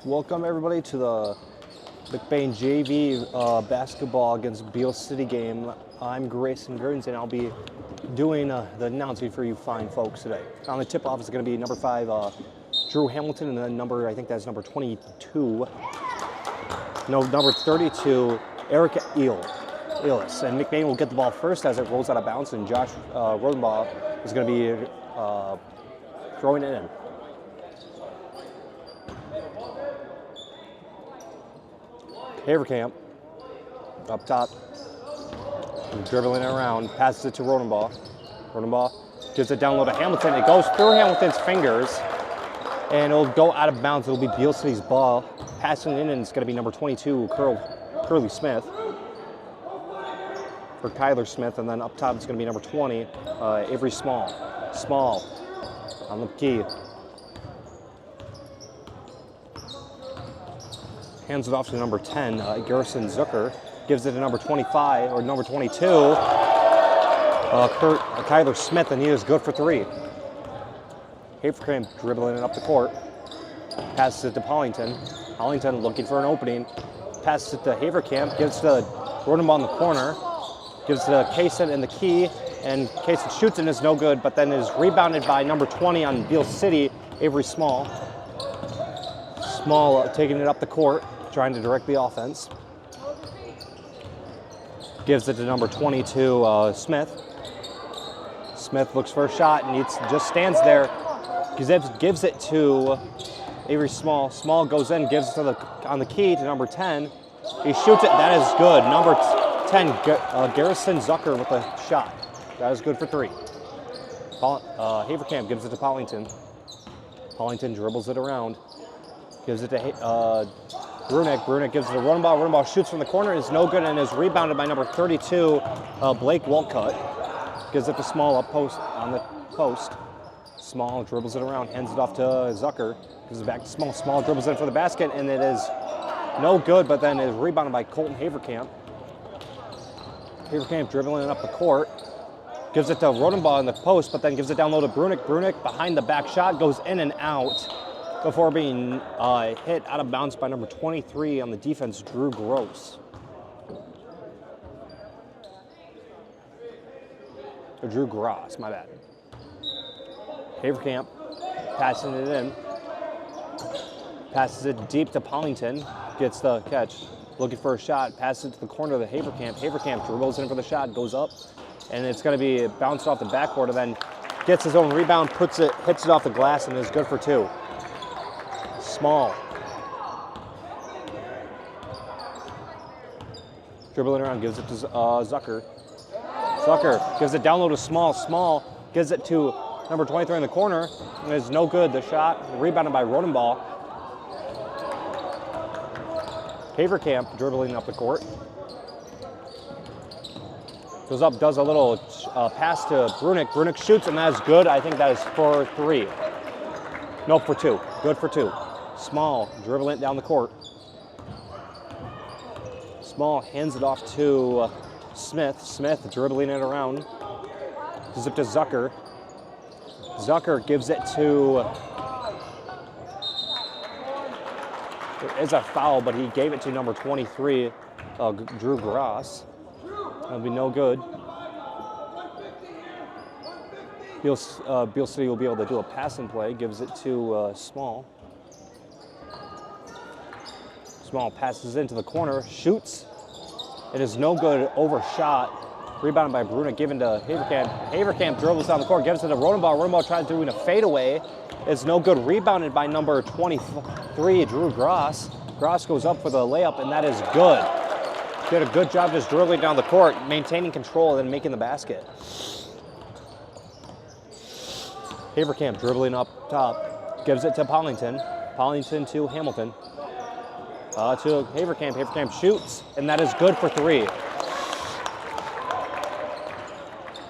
Welcome everybody to the McBain JV basketball against Beal City game. I'm Grayson Gurns and I'll be doing the announcing for you fine folks today. On the tip-off is going to be number 5, Drew Hamilton, and then I think that's number 22. No, number 32, Eric Elis. And McBain will get the ball first as it rolls out of bounds, and Josh Rodenbaugh is going to be throwing it in. Haverkamp up top, dribbling it around, passes it to Rodenbaugh. Rodenbaugh gives it down low to Hamilton. It goes through Hamilton's fingers, and it'll go out of bounds. It'll be Beal City's ball. Passing in, and it's going to be number 22, Curly Smith, for Kyler Smith, and then up top it's going to be number 20, Avery Small. Small on the key. Hands it off to number 10, Garrison Zucker. Gives it to number 25, or number 22, Kyler Smith, and he is good for 3. Haverkamp dribbling it up the court. Passes it to Pollington. Pollington looking for an opening. Passes it to Haverkamp. Gives it to Rodenbaugh in the corner. Gives it to Kaysen in the key. And Kaysen shoots and is no good, but then is rebounded by number 20 on Beal City, Avery Small. Small taking it up the court, trying to direct the offense. Gives it to number 22, Smith. Smith looks for a shot and just stands there. Gives it to Avery Small. Small goes in, gives it on the key to number 10. He shoots it. That is good. Number 10, Garrison Zucker with a shot. That is good for 3. Haverkamp gives it to Pollington. Pollington dribbles it around. Gives it to Brunick. Brunick gives it to Rodenbaugh. Rodenbaugh shoots from the corner. Is no good and is rebounded by number 32, Blake Walcott. Gives it to Small up post on the post. Small dribbles it around, hands it off to Zucker. Gives it back to Small. Small dribbles in for the basket, and it is no good, but then is rebounded by Colton Haverkamp. Haverkamp dribbling it up the court. Gives it to Rodenbaugh in the post, but then gives it down low to Brunick. Brunick behind the back shot, goes in and out before being hit out of bounds by number 23 on the defense, Drew Gross. Or Drew Gross, my bad. Haverkamp passing it in. Passes it deep to Pollington. Gets the catch. Looking for a shot. Passes it to the corner of the Haverkamp. Haverkamp dribbles in for the shot. Goes up. And it's going to be bounced off the backboard, and then gets his own rebound, hits it off the glass, and is good for 2. Small. Dribbling around, gives it to Zucker. Zucker gives it down low to Small. Small gives it to number 23 in the corner. And it's no good. The shot rebounded by Rodenbaugh. Haverkamp dribbling up the court. Goes up, does a little pass to Brunick. Brunick shoots, and that is good. I think that is for 3. No, for 2. Good for 2. Small dribbling it down the court. Small hands it off to Smith. Smith dribbling it around. Gives it to Zucker. Zucker gives it to... There is a foul, but he gave it to number 23, Drew Gross. That'll be no good. Beal City will be able to do a passing play. Gives it to Small. Small passes into the corner, shoots. It is no good, overshot. Rebounded by Brunick, given to Haverkamp. Haverkamp dribbles down the court, gives it to Rodenbaugh. Rodenbaugh tries doing a fadeaway. It's no good, rebounded by number 23, Drew Gross. Gross goes up for the layup, and that is good. Did a good job just dribbling down the court, maintaining control, and then making the basket. Haverkamp dribbling up top, gives it to Pollington. Pollington to Hamilton. To Haverkamp. Haverkamp shoots, and that is good for 3.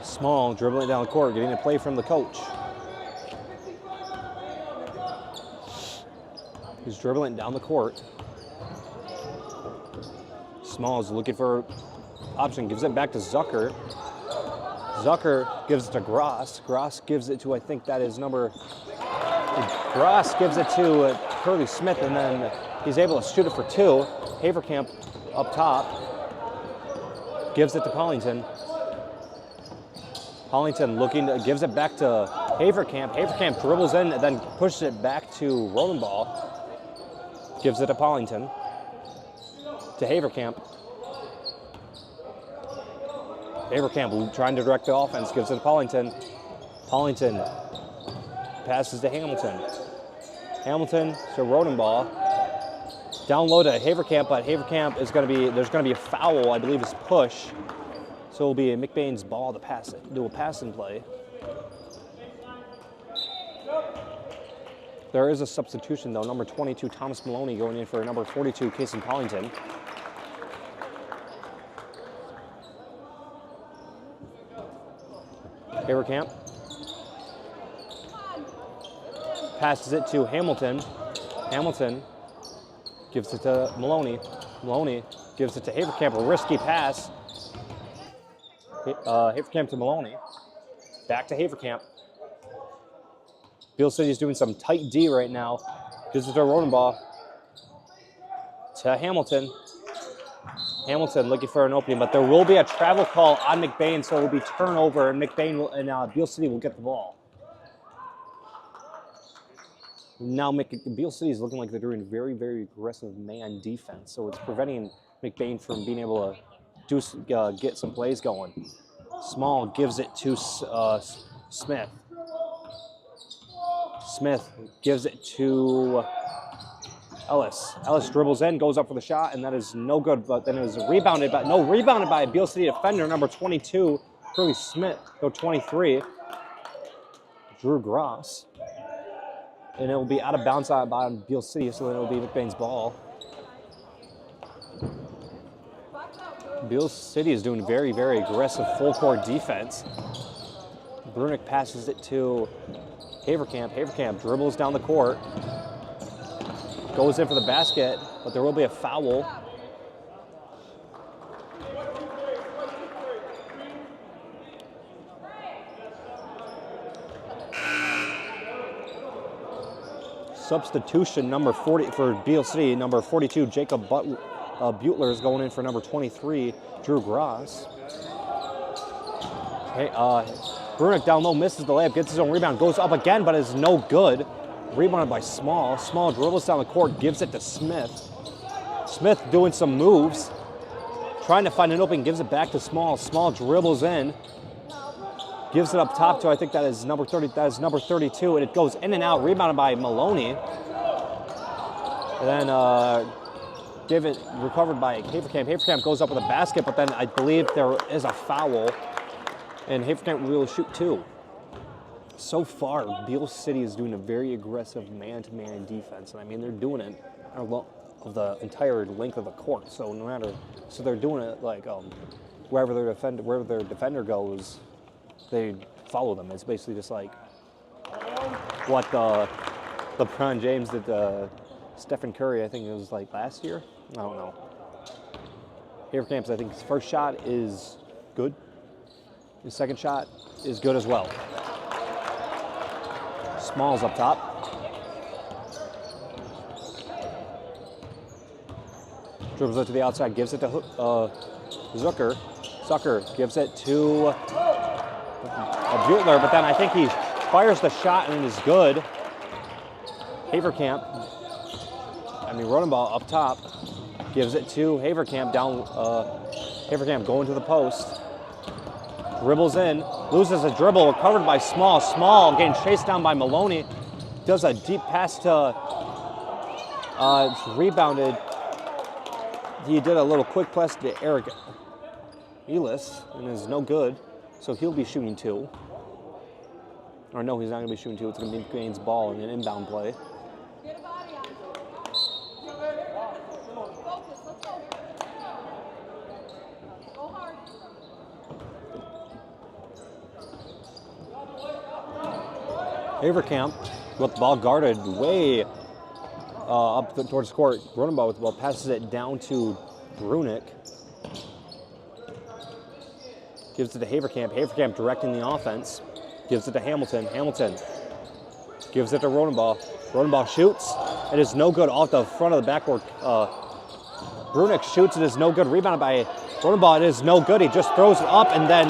Small dribbling down the court, getting a play from the coach. He's dribbling down the court. Smalls looking for option, gives it back to Zucker. Zucker gives it to Gross. Gross gives it to, I think that is number, Gross gives it to Curly Smith, and then he's able to shoot it for two. Haverkamp up top. Gives it to Pollington. Pollington gives it back to Haverkamp. Haverkamp dribbles in and then pushes it back to Rodenball. Gives it to Pollington. To Haverkamp. Haverkamp trying to direct the offense, gives it to Pollington. Pollington passes to Hamilton. Hamilton to Rodenball. Down low to Haverkamp, but Haverkamp is there's going to be a foul, I believe it's push. So it'll be McBain's ball to pass it, do a passing play. There is a substitution though, number 22, Thomas Maloney going in for number 42, Casey Pollington. Haverkamp passes it to Hamilton. Hamilton gives it to Maloney. Maloney gives it to Haverkamp, a risky pass. Haverkamp to Maloney. Back to Haverkamp. Beal City is doing some tight D right now. Gives it to Rodenball. To Hamilton. Hamilton looking for an opening, but there will be a travel call on McBain, so it will be turnover, and Beal City will get the ball. Now Beal City is looking like they're doing very, very aggressive man defense, so it's preventing McBain from being able to get some plays going. Small gives it to Smith. Smith gives it to Ellis. Ellis dribbles in, goes up for the shot, and that is no good, but then it was rebounded by a Beal City defender, number 22, Curly Smith, go 23, Drew Gross. And it will be out of bounds by Beal City, so then it will be McBain's ball. Beal City is doing very, very aggressive full court defense. Brunick passes it to Haverkamp. Haverkamp dribbles down the court. Goes in for the basket, but there will be a foul. Substitution number 40 for Beal City, number 42, Jacob Butler is going in for number 23, Drew Gross. Brunick down low, misses the layup, gets his own rebound, goes up again, but is no good. Rebounded by Small. Small dribbles down the court, gives it to Smith. Smith doing some moves, trying to find an opening, gives it back to Small. Small dribbles in, gives it up top to, I think that is number 30. That is number 32, and it goes in and out, rebounded by Maloney. And then recovered by Haverkamp. Haverkamp goes up with a basket, but then I believe there is a foul, and Haverkamp will shoot two. So far, Beal City is doing a very aggressive man-to-man defense, and I mean they're doing it of the entire length of the court. So they're doing it like wherever their defender goes, they follow them. It's basically just like what LeBron James did to Stephen Curry, I think it was like last year. I don't know. Haverkamp's, I think his first shot is good. His second shot is good as well. Smalls up top. Dribbles it to the outside, gives it to Zucker. Zucker gives it to Butler, but then I think he fires the shot and it is good. Rodenball up top. Gives it to Haverkamp down. Haverkamp going to the post. Dribbles in, loses a dribble, recovered by Small. Small getting chased down by Maloney. Does a deep pass to, it's rebounded. He did a little quick pass to Eric Elis, and is no good. So he'll be shooting two. Or no, he's not gonna be shooting two. It's gonna be Gaines' ball in an inbound play. Haverkamp with the ball guarded way towards the court. Rodenbaugh with the ball, passes it down to Brunick. Gives it to Haverkamp. Haverkamp directing the offense. Gives it to Hamilton. Hamilton gives it to Rodenbaugh. Rodenbaugh shoots. It is no good off the front of the backboard. Brunick shoots. It is no good. Rebounded by Rodenbaugh. It is no good. He just throws it up, and then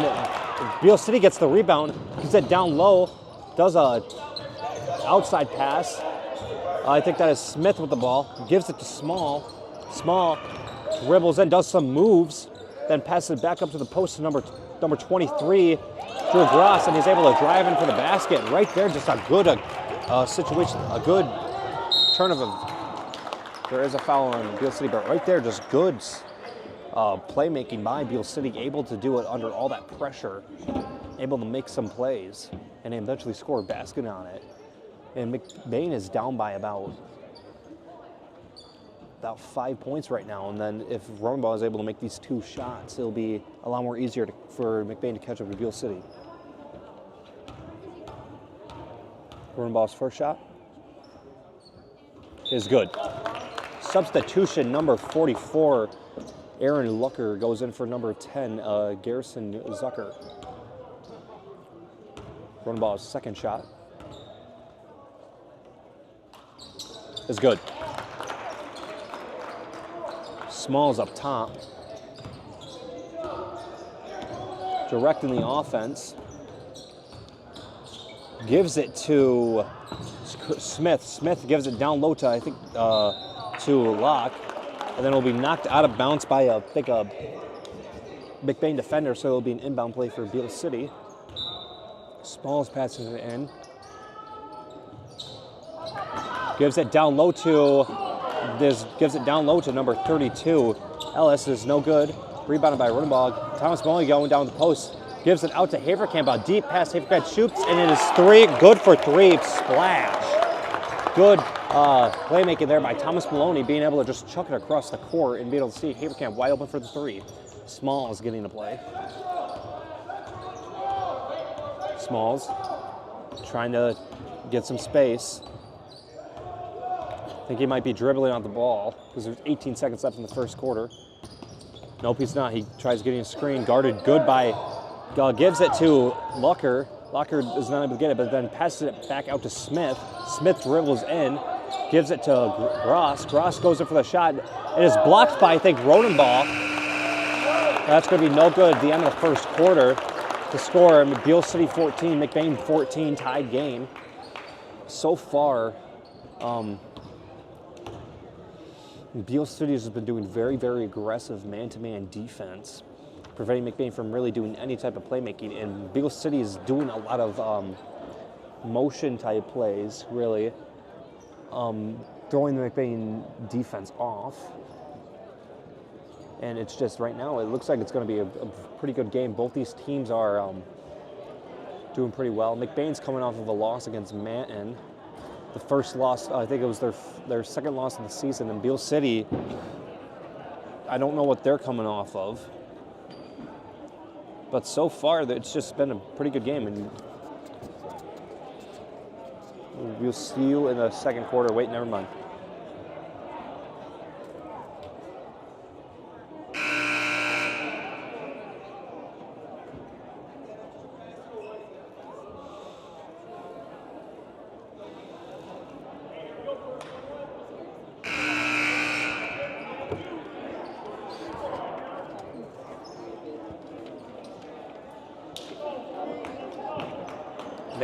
Beal City gets the rebound. Gives it down low. Does a outside pass. I think that is Smith with the ball. Gives it to Small. Small dribbles in, does some moves, then passes it back up to the post to number 23, Drew Gross, and he's able to drive in for the basket. Right there, just a good situation, a good turn of a. There is a foul on Beal City, but right there, just good playmaking by Beal City, able to do it under all that pressure, able to make some plays, and eventually score a basket on it. And McBain is down by about 5 points right now, and then if Rodenbaugh is able to make these 2 shots, it'll be a lot more easier for McBain to catch up to Beal City. Rodenbaugh's first shot is good. Substitution number 44, Aaron Lucker goes in for number 10, Garrison Zucker. Rodenbaugh's second shot is good. Smalls up top, directing the offense, gives it to Smith. Smith gives it down low to, I think, to Locke, and then it'll be knocked out of bounds by a McBain defender, so it'll be an inbound play for Beal City. Smalls passes it in. Gives it down low to number 32. Ellis is no good. Rebounded by Rodenbaugh. Thomas Maloney going down the post. Gives it out to Haverkamp. A deep pass. Haverkamp shoots, and it is 3. Good for 3. Splash. Good playmaking there by Thomas Maloney, being able to just chuck it across the court and be able to see Haverkamp wide open for the 3. Smalls getting the play. Smalls trying to get some space. I think he might be dribbling on the ball because there's 18 seconds left in the first quarter. Nope, he's not. He tries getting a screen, guarded good by, gives it to Lucker. Lucker is not able to get it, but then passes it back out to Smith. Smith dribbles in, gives it to Gross. Gross goes in for the shot. It is blocked by, I think, Rodenbaugh. That's going to be no good at the end of the first quarter to score. Beal City 14, McBain 14, tied game. So far, Beal City has been doing very, very aggressive man-to-man defense, preventing McBain from really doing any type of playmaking. And Beal City is doing a lot of motion-type plays, really, throwing the McBain defense off. And it's just right now, it looks like it's going to be a pretty good game. Both these teams are doing pretty well. McBain's coming off of a loss against Manton. The first loss, I think it was their second loss of the season. And Beal City, I don't know what they're coming off of. But so far, it's just been a pretty good game. And we'll see you in the second quarter. Wait, never mind.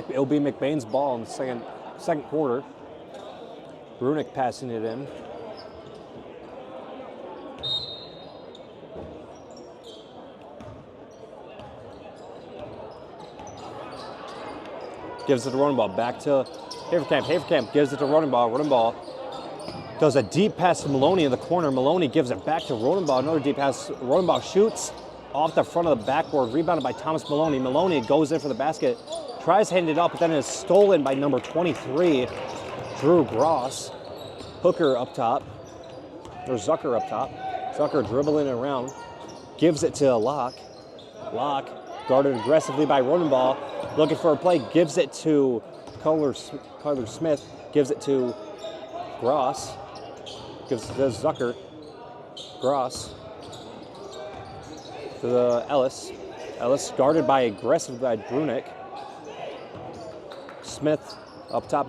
It'll be McBain's ball in the second quarter. Brunick passing it in. Gives it to Rodenbaugh. Back to Haverkamp. Haverkamp gives it to Rodenbaugh. Rodenbaugh does a deep pass to Maloney in the corner. Maloney gives it back to Rodenbaugh. Another deep pass. Rodenbaugh shoots off the front of the backboard. Rebounded by Thomas Maloney. Maloney goes in for the basket. Tries to hand it up, but then is stolen by number 23, Drew Gross. Hooker up top, or Zucker up top. Zucker dribbling around, gives it to Locke. Locke, guarded aggressively by Rodenbaugh, looking for a play, gives it to Color Smith, gives it to Gross. gives to Zucker. Gross to the Ellis. Ellis guarded by aggressive by Brunick. Smith up top.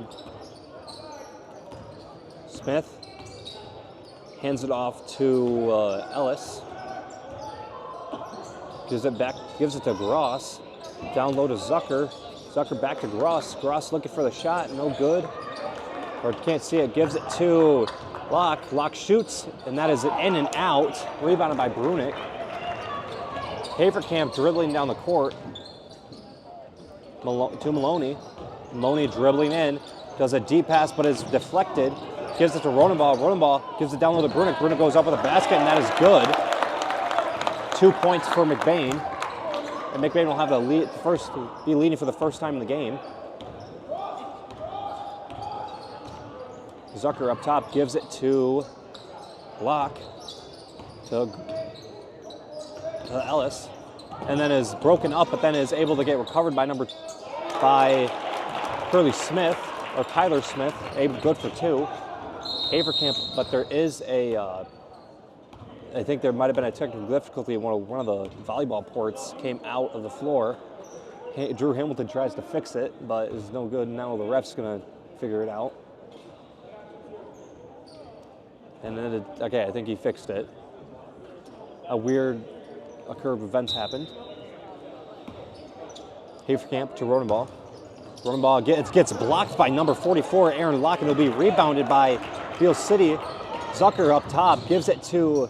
Smith hands it off to Ellis. Gives it to Gross. Down low to Zucker. Zucker back to Gross. Gross looking for the shot, no good. Or can't see it, gives it to Locke. Locke shoots, and that is an in and out. Rebounded by Brunick. Haverkamp dribbling down the court. To Maloney. Maloney dribbling in. Does a deep pass, but is deflected. Gives it to Rodenball. Rodenball gives it down low to Brunick. Brunick goes up with a basket, and that is good. 2 points for McBain. And McBain will have be leading for the first time in the game. Zucker up top gives it to Locke, to Ellis, and then is broken up, but then is able to get recovered by Curly Smith, or Kyler Smith, good for 2. Haverkamp, but there is I think there might have been a technical difficulty. One of the volleyball ports came out of the floor. Drew Hamilton tries to fix it, but it's no good. Now the ref's gonna figure it out. And then, okay, I think he fixed it. A weird curve of events happened. Haverkamp to Rodenball. Rodenball gets blocked by number 44, Aaron Locke, and it'll be rebounded by Beal City. Zucker up top gives it to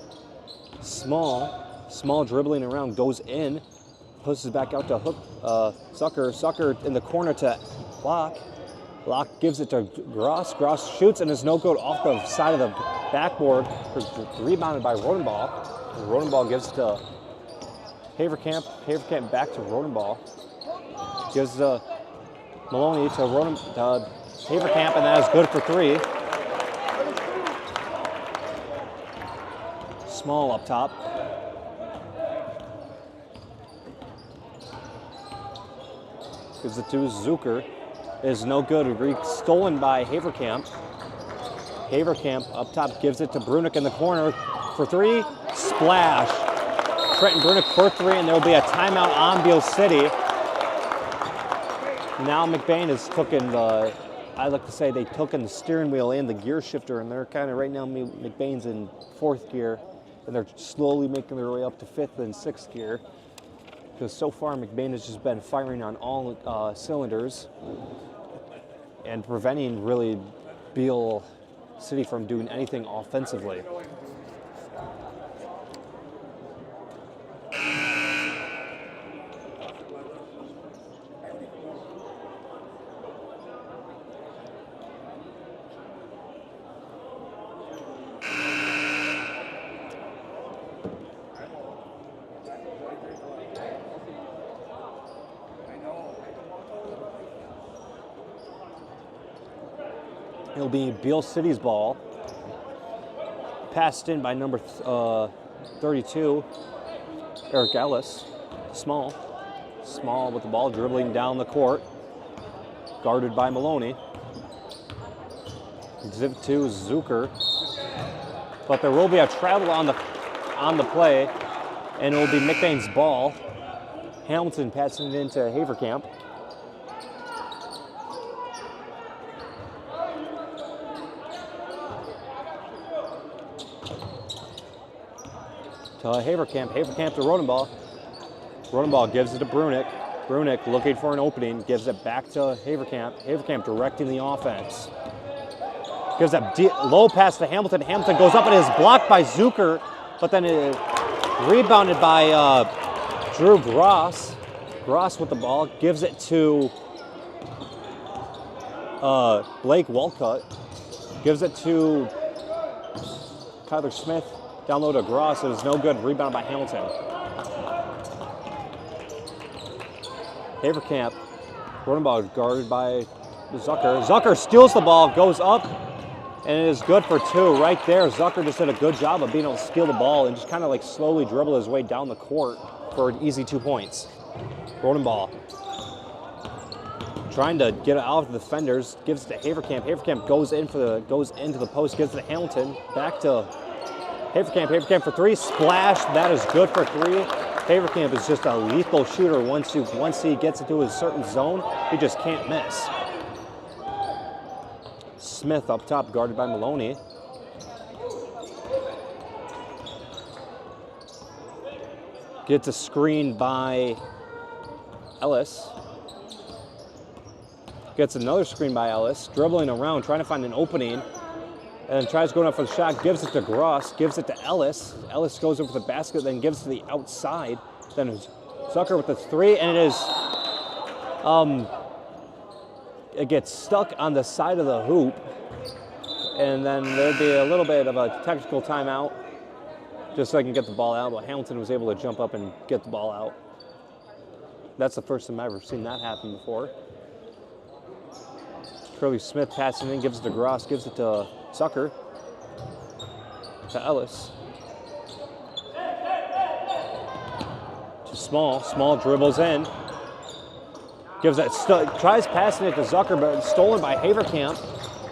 Small. Small dribbling around, goes in, pushes back out to Hook. Zucker. Zucker in the corner to Locke. Locke gives it to Gross. Gross shoots and is no good off the side of the backboard. Rebounded by Rodenball. Rodenball gives it to Haverkamp. Haverkamp back to Rodenball. Gives Maloney to Haverkamp, and that is good for 3. Small up top. Gives it to Zucker. Is no good. Stolen by Haverkamp. Haverkamp up top gives it to Brunick in the corner for 3. Splash. Trenton Brunick for 3, and there will be a timeout on Beal City. Now McBain has taken I like to say they took in the steering wheel and the gear shifter, and they're kind of right now, McBain's in 4th gear, and they're slowly making their way up to 5th and 6th gear. Because so far McBain has just been firing on all cylinders and preventing really Beal City from doing anything offensively. It'll be Beal City's ball. Passed in by number 32, Eric Ellis. Small with the ball, dribbling down the court. Guarded by Maloney. Zip to Zucker. But there will be a travel on the play, and it will be McBain's ball. Hamilton passing it into Haverkamp. Haverkamp to Rodenball. Rodenball gives it to Brunick. Brunick looking for an opening, gives it back to Haverkamp. Haverkamp directing the offense. Gives a low pass to Hamilton. Hamilton goes up and is blocked by Zucker, but then it rebounded by Drew Gross. Gross with the ball, gives it to Blake Walcott. Gives it to Kyler Smith. Down low to Gross, it was no good. Rebound by Hamilton. Haverkamp. Rodenball guarded by Zucker. Zucker steals the ball, goes up, and it is good for 2 right there. Zucker just did a good job of being able to steal the ball and just kind of like slowly dribble his way down the court for an easy 2 points. Rodenball trying to get it out of the defenders, gives it to Haverkamp. Haverkamp goes into the post, gives it to Hamilton. Back to Haverkamp. Haverkamp for three, splash. That is good for three. Haverkamp is just a lethal shooter. Once he gets into a certain zone, he just can't miss. Smith up top, guarded by Maloney. Gets a screen by Ellis. Gets another screen by Ellis, dribbling around, trying to find an opening, and then tries going up for the shot, gives it to Gross, gives it to Ellis. Ellis goes over the basket, then gives it to the outside. Then Zucker with the three, and it gets stuck on the side of the hoop, and then there'd be a little bit of a technical timeout, just so I can get the ball out, but Hamilton was able to jump up and get the ball out. That's the first time I've ever seen that happen before. Curly Smith passing in, gives it to Gross, gives it to Zucker, to Ellis. To Small dribbles in. Gives that, tries passing it to Zucker, but it's stolen by Haverkamp.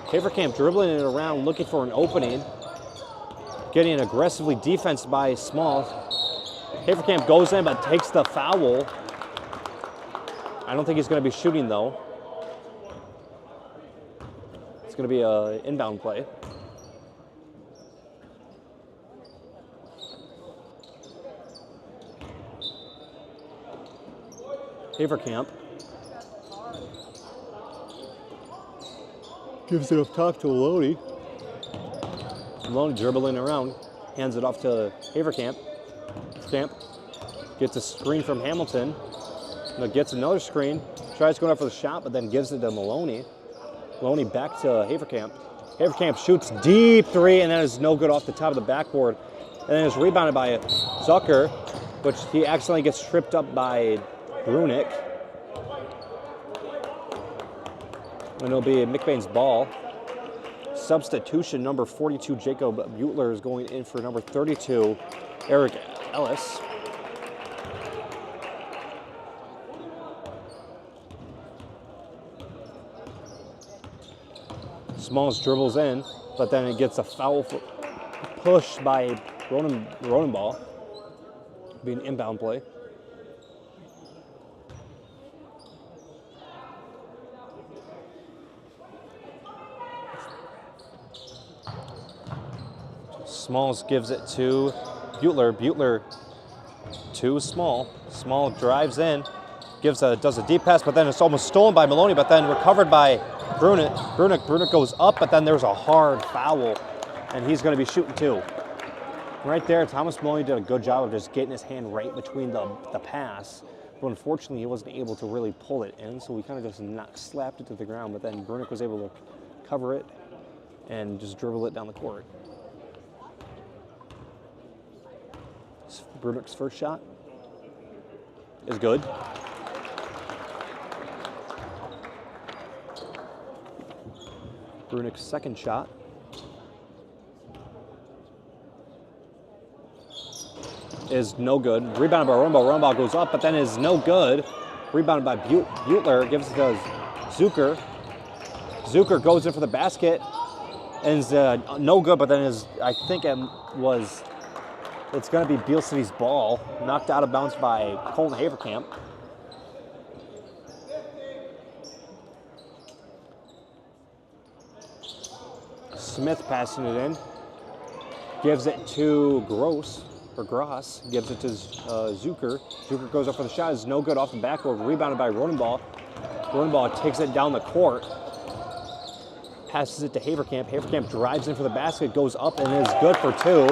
Haverkamp dribbling it around, looking for an opening. Getting aggressively defensed by Small. Haverkamp goes in, but takes the foul. I don't think he's going to be shooting, though. It's going to be an inbound play. Haverkamp gives it up top to Maloney. Maloney dribbling around, hands it off to Haverkamp. Camp gets a screen from Hamilton. Gets another screen, tries going up for the shot, but then gives it to Maloney. Maloney back to Haverkamp. Haverkamp shoots deep three, and that is no good off the top of the backboard. And then it's rebounded by Zucker, which he accidentally gets tripped up by Brunick. And it'll be McBain's ball. Substitution, number 42, Jacob Butler, is going in for number 32, Eric Ellis. Smalls dribbles in, but then it gets a foul push by Ronenball. Be an inbound play. Smalls gives it to Butler. Butler to Small. Small drives in, does a deep pass, but then it's almost stolen by Maloney, but then recovered by Brunick. Brunick goes up, but then there's a hard foul, and he's going to be shooting too. Right there, Thomas Maloney did a good job of just getting his hand right between the pass, but unfortunately he wasn't able to really pull it in, so we kind of just slapped it to the ground, but then Brunick was able to cover it and just dribble it down the court. Brunick's first shot is good. Brunick's second shot is no good. Rebounded by Ronenball. Ronenball goes up, but then is no good. Rebounded by Butler. Gives it to Zucker. Zucker goes in for the basket and is no good, but then it's going to be Beal City's ball, knocked out of bounds by Colton Haverkamp. Smith passing it in, gives it to Gross, gives it to Zucker. Zucker goes up for the shot, is no good off the backboard, rebounded by Ronenball. Ronenball takes it down the court, passes it to Haverkamp. Haverkamp drives in for the basket, goes up and is good for two.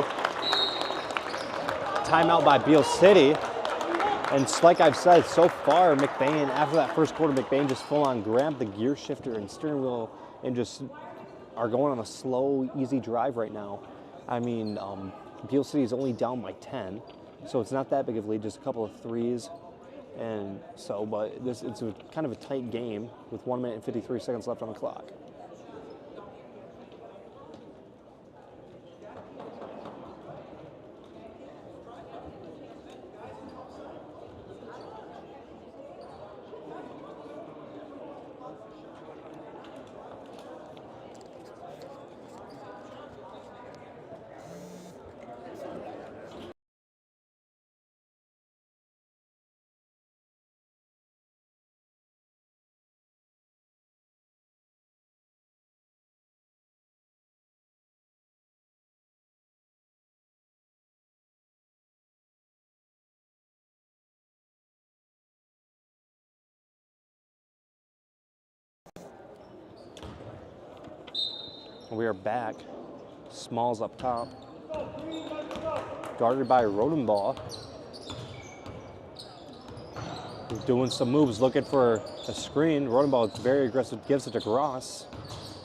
Timeout by Beal City. And like I've said, so far, McBain, after that first quarter, McBain just full on grabbed the gear shifter and steering wheel and just are going on a slow, easy drive right now. I mean, Beal City is only down by 10, so it's not that big of a lead, just a couple of threes. And so, but it's a kind of a tight game with 1 minute and 53 seconds left on the clock. We are back. Smalls up top. Guarded by Rodenbaugh. He's doing some moves, looking for a screen. Rodenbaugh is very aggressive, gives it to Gross.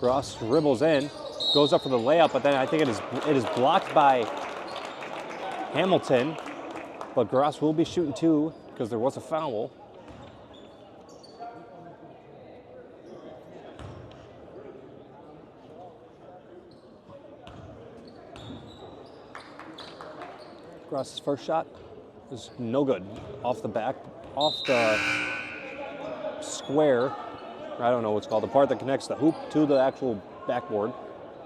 Gross dribbles in, goes up for the layup, but then I think it is blocked by Hamilton. But Gross will be shooting two because there was a foul. Gross's first shot is no good. Off the square. I don't know what's called, the part that connects the hoop to the actual backboard.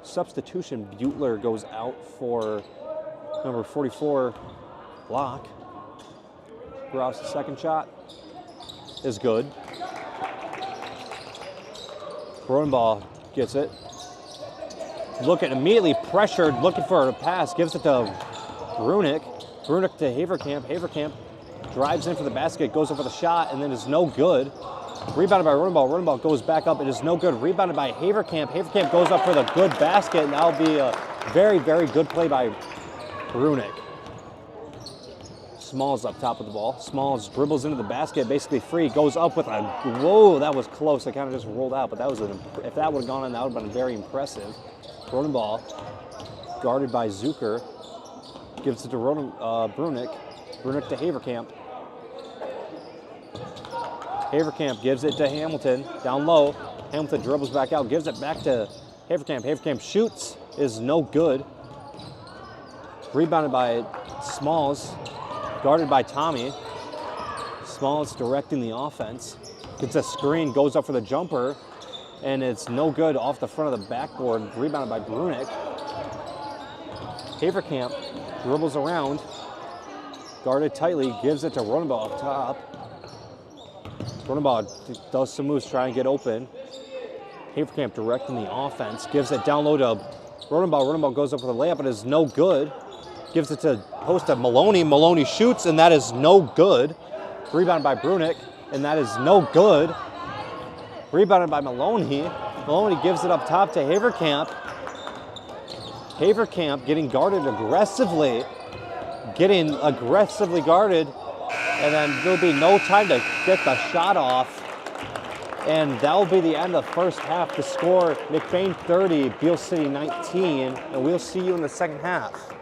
Substitution, Butler goes out for number 44, Locke. Gross's second shot is good. Rodenbaugh gets it. Immediately pressured, looking for a pass, gives it to Brunick. Brunick to Haverkamp. Haverkamp drives in for the basket, goes up for the shot, and then is no good. Rebounded by Rodenbaugh. Rodenbaugh goes back up. It is no good. Rebounded by Haverkamp. Haverkamp goes up for the good basket, and that'll be a very, very good play by Brunick. Smalls up top of the ball. Smalls dribbles into the basket, basically free. Goes up with a, whoa, that was close. It kind of just rolled out, but that was if that would have gone in, that would have been very impressive. Rodenbaugh, guarded by Zucker. Gives it to Brunick. Brunick to Haverkamp. Haverkamp gives it to Hamilton. Down low. Hamilton dribbles back out. Gives it back to Haverkamp. Haverkamp shoots. Is no good. Rebounded by Smalls. Guarded by Tommy. Smalls directing the offense. Gets a screen. Goes up for the jumper. And it's no good off the front of the backboard. Rebounded by Brunick. Haverkamp dribbles around, guarded tightly, gives it to Rodenbaugh up top. Rodenbaugh does some moves, trying to get open. Haverkamp directing the offense, gives it down low to Rodenbaugh. Rodenbaugh goes up for the layup, but is no good. Gives it to post to Maloney. Maloney shoots, and that is no good. Rebounded by Brunick, and that is no good. Rebounded by Maloney. Maloney gives it up top to Haverkamp. Haverkamp getting guarded aggressively, guarded, and then there'll be no time to get the shot off. And that'll be the end of the first half. The score, McBain 30, Beal City 19, and we'll see you in the second half.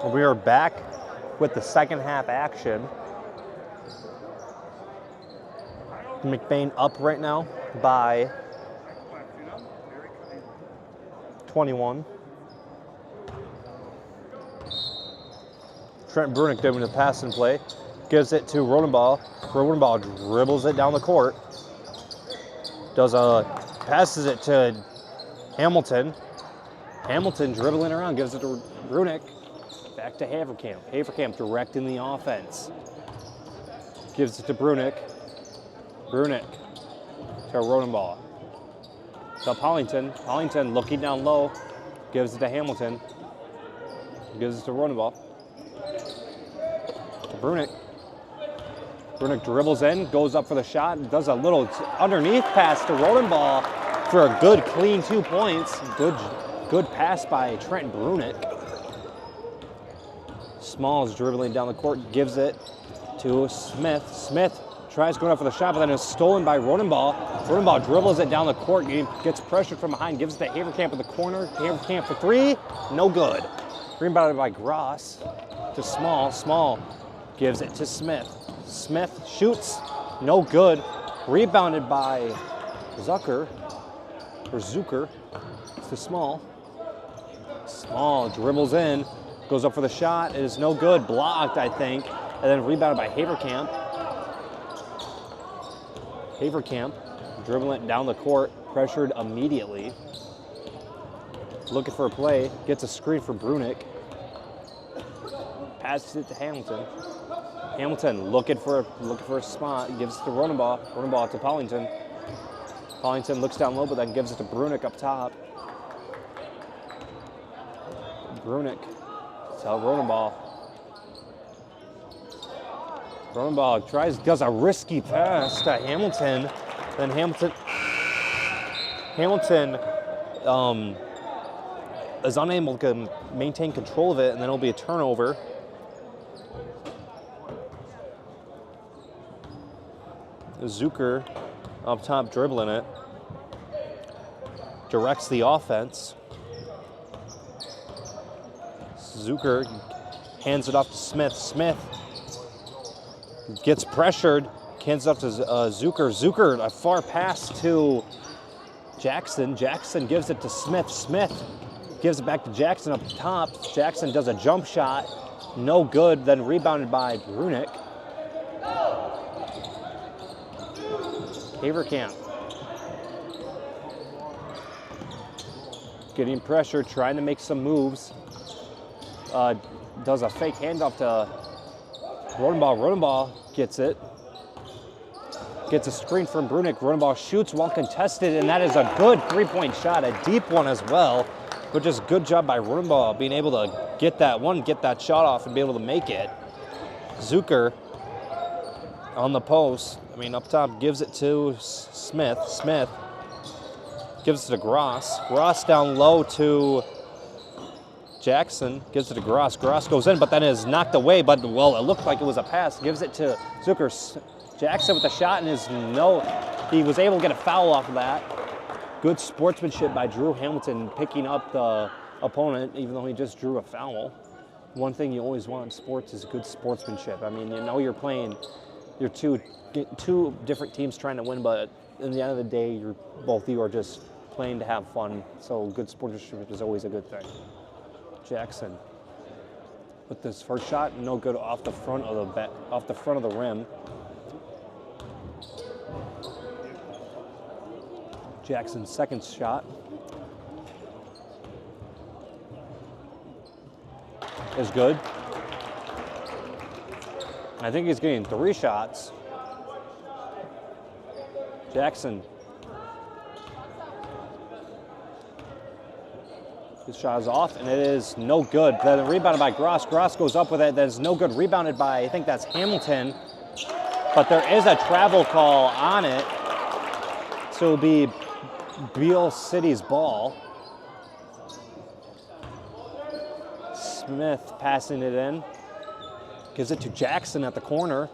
We are back with the second half action. McBain up right now by 21. Trent Brunick doing the pass and play. Gives it to Rodenbaugh. Rodenbaugh dribbles it down the court. Passes it to Hamilton. Hamilton dribbling around, gives it to Brunick. Back to Haverkamp. Haverkamp directing the offense. Gives it to Brunick. Brunick to Rodenbaugh. To Pollington. Pollington looking down low. Gives it to Hamilton. Gives it to Rodenbaugh. To Brunick. Brunick dribbles in, goes up for the shot, does a little underneath pass to Rodenbaugh for a good, clean 2 points. Good pass by Trent Brunick. Smalls dribbling down the court, gives it to Smith. Smith tries going up for the shot, but then is stolen by Rodenbaugh. Rodenbaugh dribbles it down the court, gets pressured from behind, gives it to Haverkamp in the corner. Haverkamp for three, no good. Rebounded by Gross to Small. Small gives it to Smith. Smith shoots, no good. Rebounded by Zucker to Small. Small dribbles in, goes up for the shot. It is no good, blocked, I think. And then rebounded by Haverkamp. Haverkamp dribbling it down the court, pressured immediately. Looking for a play, gets a screen for Brunick. Passes it to Hamilton. Hamilton looking for a spot, gives it to Rodenbaugh. Rodenbaugh to Pollington. Pollington looks down low, but then gives it to Brunick up top. Brunick to Rodenbaugh. Rodenbaugh does a risky pass to Hamilton. Then Hamilton is unable to maintain control of it, and then it'll be a turnover. Zucker up top dribbling it. Directs the offense. Zucker hands it off to Smith. Smith gets pressured, hands it off to Zucker. Zucker, a far pass to Jackson. Jackson gives it to Smith. Smith gives it back to Jackson up top. Jackson does a jump shot, no good, then rebounded by Brunick. Haverkamp getting pressure, trying to make some moves. Does a fake handoff to Rodenbaugh. Rodenbaugh gets it. Gets a screen from Brunick. Rodenbaugh shoots while contested, and that is a good three-point shot, a deep one as well. But just good job by Rodenbaugh being able to get that shot off and be able to make it. Zucker on the post. Up top, gives it to Smith. Smith gives it to Gross. Gross down low to Jackson. Gives it to Gross. Gross goes in, but then is knocked away. But, well, it looked like it was a pass. Gives it to Zucker. Jackson with the shot, and he was able to get a foul off of that. Good sportsmanship by Drew Hamilton, picking up the opponent, even though he just drew a foul. One thing you always want in sports is good sportsmanship. You're playing your two different teams trying to win, but in the end of the day, both of you are just playing to have fun. So good sportsmanship is always a good thing. Jackson with this first shot, no good off the front of the rim. Jackson's second shot is good. I think he's getting 3 shots. Jackson. His shot is off, and it is no good. Then rebounded by Gross. Gross goes up with it. That's no good. Rebounded by, I think that's Hamilton. But there is a travel call on it. So it'll be Beal City's ball. Smith passing it in. Gives it to Jackson at the corner.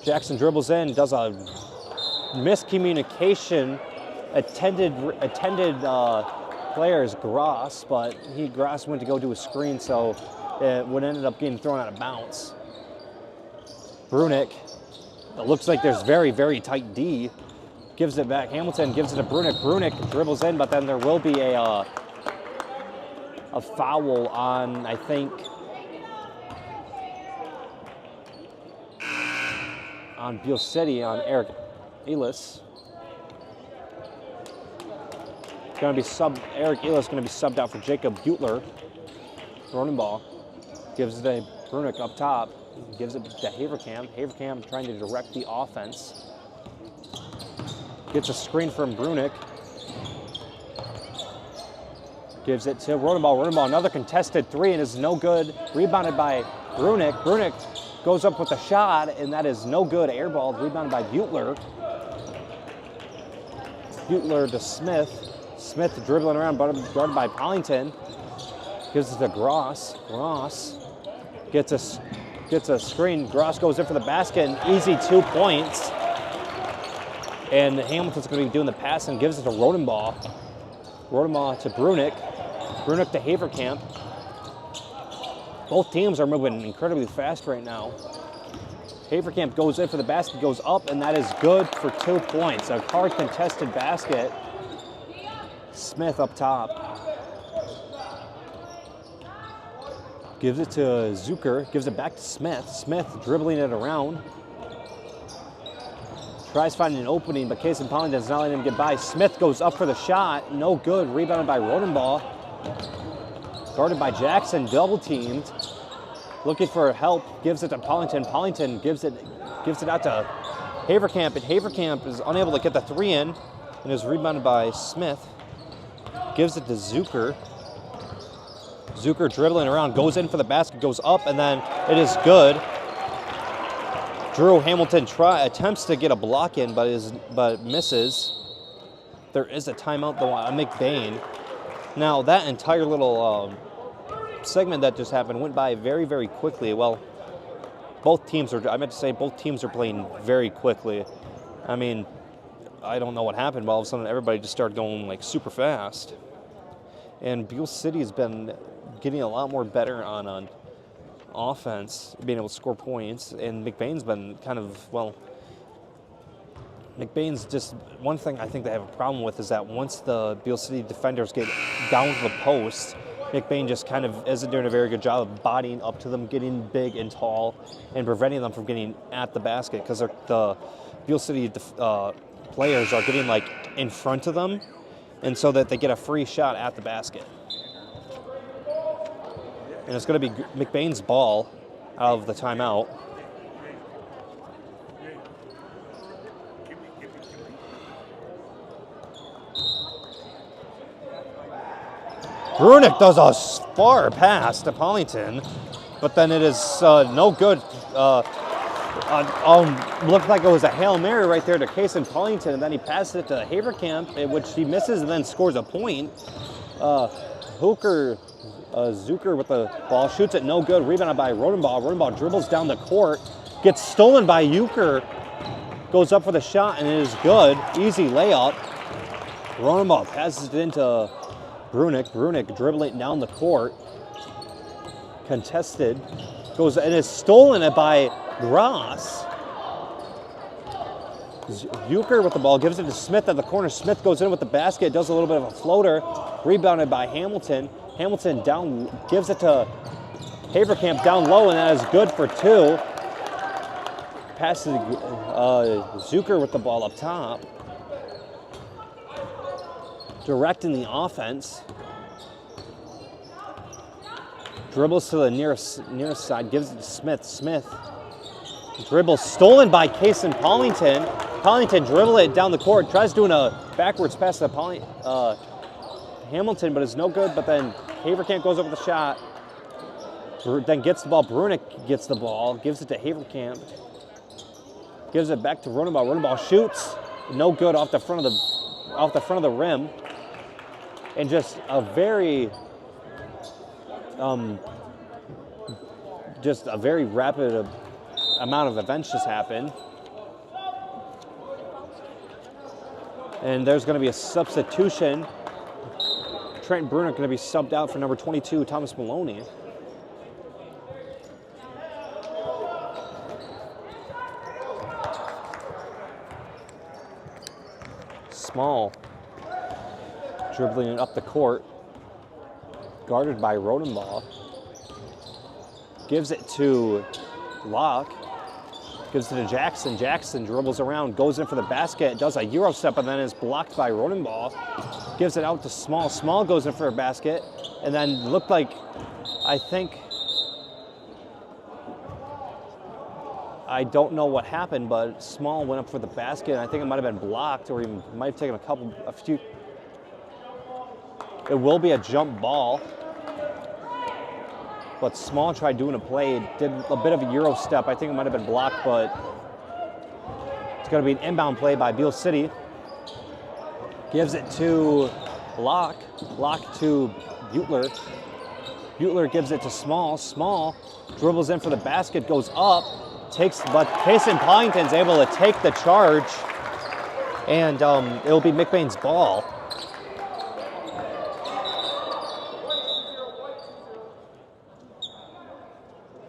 Jackson dribbles in, does a miscommunication. Attended players Gross, but Gross went to go do a screen, so It would ended up getting thrown out of bounds. Brunick, it looks like there's very, very tight D. Gives it back. Hamilton gives it to Brunick. Brunick dribbles in, but then there will be a foul on, I think, on Beal City, on Eric Elis. Eric Elis going to be subbed out for Jacob Butler. Running ball. Gives it to Brunick up top. Gives it to Haverkamp. Haverkamp trying to direct the offense. Gets a screen from Brunick. Gives it to Rodenball. Rodenball, another contested three, and is no good. Rebounded by Brunick. Brunick goes up with a shot, and that is no good. Airballed, rebounded by Butler. Butler to Smith. Smith dribbling around, guarded by Pollington. Gives it to Gross. Gross gets a screen. Gross goes in for the basket, and easy 2 points. And Hamilton's going to be doing the pass and gives it to Rodenball. Rodenball to Brunick. Brunick to Haverkamp. Both teams are moving incredibly fast right now. Haverkamp goes in for the basket, goes up, and that is good for 2 points. A hard contested basket. Smith up top. Gives it to Zucker, gives it back to Smith. Smith dribbling it around. Tries finding an opening, but Casey Pollington does not let him get by. Smith goes up for the shot, no good. Rebounded by Rodenball. Guarded by Jackson, double teamed. Looking for help, gives it to Pollington. Pollington gives it out to Haverkamp, and Haverkamp is unable to get the three in, and is rebounded by Smith. Gives it to Zucker. Zucker dribbling around, goes in for the basket, goes up, and then it is good. Drew Hamilton attempts to get a block in, but misses. There is a timeout though on McBain. Now that entire little segment that just happened went by very, very quickly. Well, both teams are playing very quickly. I mean, I don't know what happened, but all of a sudden everybody just started going like super fast. And Beal City has been getting a lot more better on offense, being able to score points, and McBain's been kind of, well, McBain's just, one thing I think they have a problem with is that once the Beal City defenders get down to the post, McBain just kind of isn't doing a very good job of bodying up to them, getting big and tall, and preventing them from getting at the basket, because the Beal City players are getting like in front of them, and so that they get a free shot at the basket. And it's going to be McBain's ball out of the timeout. Brunick does a far pass to Pollington, but then it is no good. Looked like it was a Hail Mary right there to Kason Pollington, and then he passes it to Haverkamp, in which he misses and then scores a point. Zucker with the ball, shoots it no good, rebounded by Rodenball. Rodenball dribbles down the court, gets stolen by Euchre, goes up for the shot, and it is good. Easy layup. Rodenball passes it into Brunick. Brunick dribbling down the court. Contested. Goes and is stolen it by Gross. Euchre with the ball, gives it to Smith at the corner. Smith goes in with the basket, does a little bit of a floater. Rebounded by Hamilton. Hamilton down, gives it to Haverkamp down low, and that is good for two. Passes Zucker with the ball up top. Directing the offense. Dribbles to the nearest side, gives it to Smith. Smith dribbles, stolen by Kason Pollington. Pollington dribbles it down the court, tries doing a backwards pass to Hamilton, but it's no good. But then Haverkamp goes up with the shot. Then gets the ball. Brunick gets the ball, gives it to Haverkamp. Gives it back to Rodenball. Rodenball shoots, no good off the front of the rim. And just a very rapid amount of events just happened. And there's going to be a substitution. Trent Brunick going to be subbed out for number 22, Thomas Maloney. Small. Dribbling it up the court. Guarded by Rodenbaugh. Gives it to Locke. Gives it to Jackson. Jackson dribbles around, goes in for the basket, does a Euro step, and then is blocked by Rodenbaugh. Gives it out to Small. Small goes in for a basket, and then looked like, I don't know what happened, but Small went up for the basket, and I think it might have been blocked, or even might have taken a few. It will be a jump ball. But Small tried doing a play, did a bit of a Euro step. I think it might have been blocked, but it's going to be an inbound play by Beal City. Gives it to Locke. Locke to Butler. Butler gives it to Small. Small dribbles in for the basket, goes up, but Payson Pollington's able to take the charge, and it'll be McBain's ball.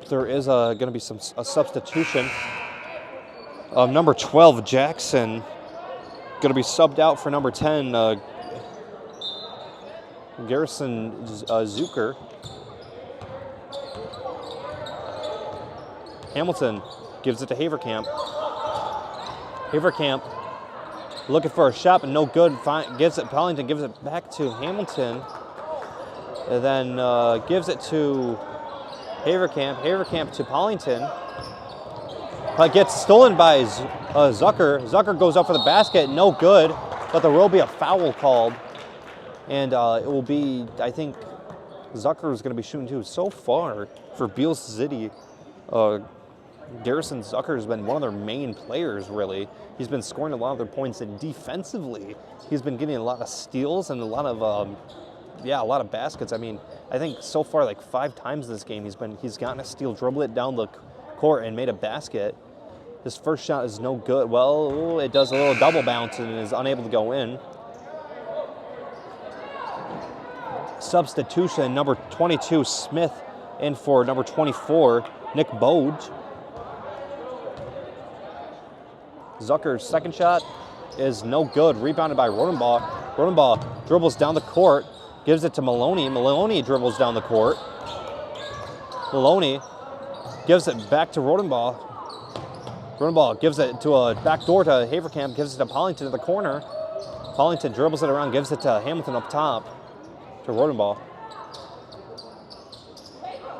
There is going to be a substitution. Number 12, Jackson, going to be subbed out for number 10, Garrison Zucker. Hamilton gives it to Haverkamp. Haverkamp looking for a shot, but no good. Gives it, Pollington gives it back to Hamilton. And then gives it to Haverkamp. Haverkamp to Pollington. But gets stolen by Zucker. Zucker goes up for the basket, no good. But there will be a foul called. And it will be, I think, Zucker is going to be shooting too. So far for Beal City, Garrison Zucker has been one of their main players, really. He's been scoring a lot of their points, and defensively, he's been getting a lot of steals and a lot of baskets. I mean, I think so far, like 5 times this game, he's gotten a steal, dribbled it down the court, and made a basket. His first shot is no good. Well, it does a little double bounce and is unable to go in. Substitution, number 22, Smith, in for number 24, Nick Bode. Zucker's second shot is no good, rebounded by Rodenbaugh. Rodenbaugh dribbles down the court, gives it to Maloney. Maloney dribbles down the court. Maloney gives it back to Rodenbaugh. Rodenbaugh gives it to a back door to Haverkamp, gives it to Pollington in the corner. Pollington dribbles it around, gives it to Hamilton up top to Rodenbaugh.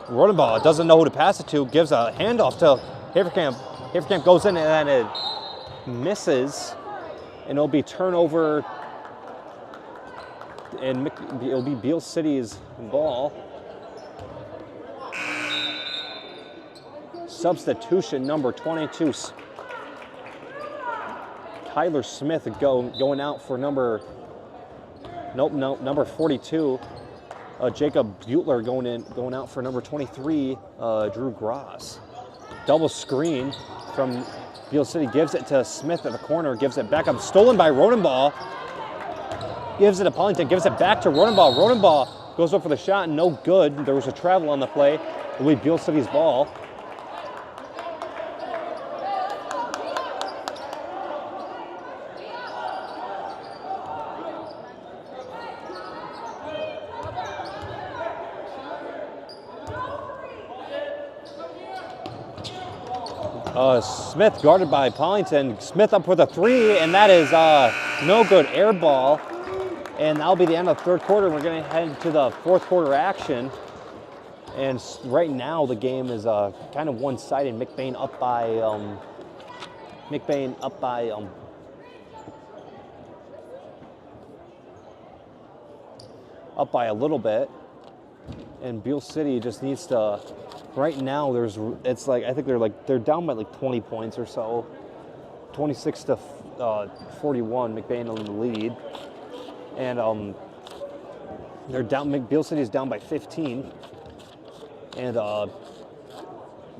Rodenbaugh doesn't know who to pass it to, gives a handoff to Haverkamp. Haverkamp goes in and it misses, and it'll be turnover, and it'll be Beal City's ball. Substitution, number 22, Tyler Smith going out for number 42. Jacob Butler going out for number 23, Drew Gross. Double screen from Beal City, gives it to Smith at the corner, gives it back up, stolen by Rodenbaugh. Gives it to Pollington, gives it back to Rodenbaugh. Rodenbaugh goes up for the shot, no good. There was a travel on the play. It'll be Beal City's ball. Smith guarded by Pollington. Smith up with a 3, and that is no good. Air ball. And that'll be the end of the third quarter. We're going to head to the fourth quarter action. And right now the game is kind of one-sided. McBain up by a little bit. And Beal City just needs to. Right now, I think they're down by like 20 points or so, 26 to 41. McBain in the lead, and they're down. Beal City is down by 15, and